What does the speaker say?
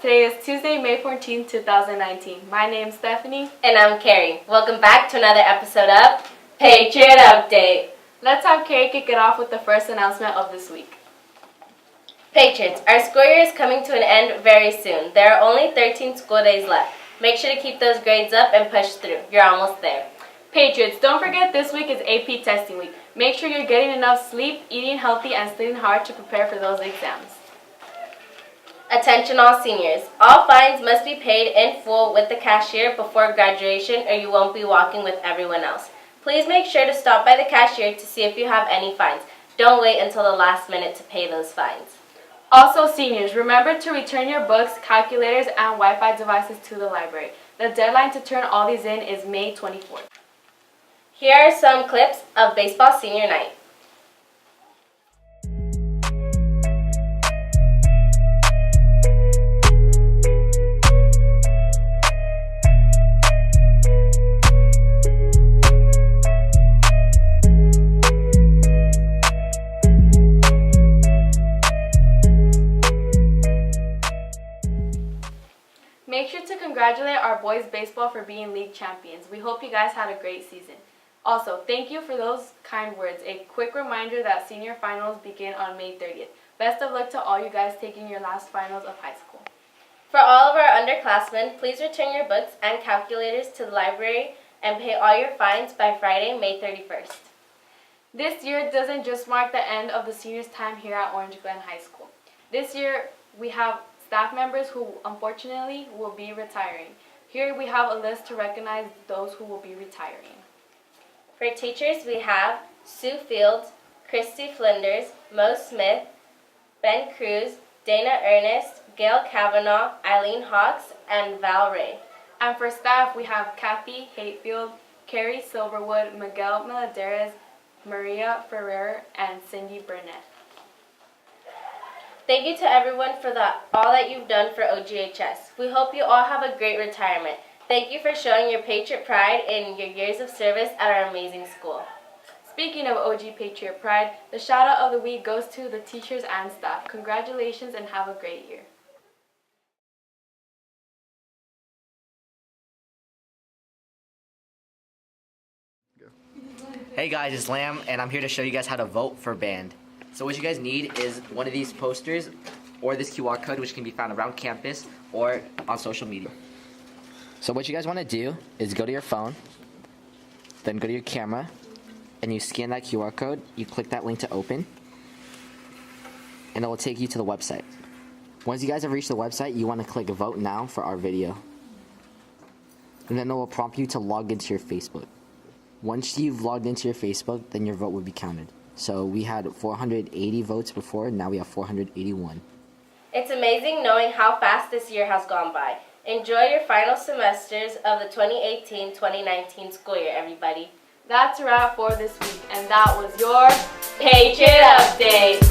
Today is Tuesday, May 14th, 2019. My name's Stephanie. And I'm Carrie. Welcome back to another episode of Patriot Update. Let's have Carrie kick it off with the first announcement of this week. Patriots, our school year is coming to an end very soon. There are only 13 school days left. Make sure to keep those grades up and push through. You're almost there. Patriots, don't forget this week is AP testing week. Make sure you're getting enough sleep, eating healthy, and studying hard to prepare for those exams. Attention all seniors. All fines must be paid in full with the cashier before graduation or you won't be walking with everyone else. Please make sure to stop by the cashier to see if you have any fines. Don't wait until the last minute to pay those fines. Also, seniors, remember to return your books, calculators, and Wi-Fi devices to the library. The deadline to turn all these in is May 24th. Here are some clips of baseball senior night. Make sure to congratulate our boys baseball for being league champions. We hope you guys had a great season. Also, thank you for those kind words. A quick reminder that senior finals begin on May 30th. Best of luck to all you guys taking your last finals of high school. For all of our underclassmen, please return your books and calculators to the library and pay all your fines by Friday, May 31st. This year doesn't just mark the end of the seniors' time here at Orange Glen High School. This year we have staff members who unfortunately will be retiring. Here we have a list to recognize those who will be retiring. For teachers, we have Sue Fields, Christy Flinders, Mo Smith, Ben Cruz, Dana Ernest, Gail Kavanaugh, Eileen Hawks, and Val Ray. And for staff, we have Kathy Hatefield, Carrie Silverwood, Miguel Melderes, Maria Ferrer, and Cindy Burnett. Thank you to everyone for all that you've done for OGHS. We hope you all have a great retirement. Thank you for showing your Patriot pride in your years of service at our amazing school. Speaking of OG Patriot pride, the shout out of the week goes to the teachers and staff. Congratulations and have a great year. Hey guys, it's Lamb, and I'm here to show you guys how to vote for band. So what you guys need is one of these posters or this QR code, which can be found around campus or on social media. So what you guys want to do is go to your phone, then go to your camera, and you scan that QR code, you click that link to open, and it will take you to the website. Once you guys have reached the website, you want to click vote now for our video. And then it will prompt you to log into your Facebook. Once you've logged into your Facebook, then your vote will be counted. So we had 480 votes before, now we have 481. It's amazing knowing how fast this year has gone by. Enjoy your final semesters of the 2018-2019 school year, everybody. That's a wrap for this week, and that was your Patriot Update.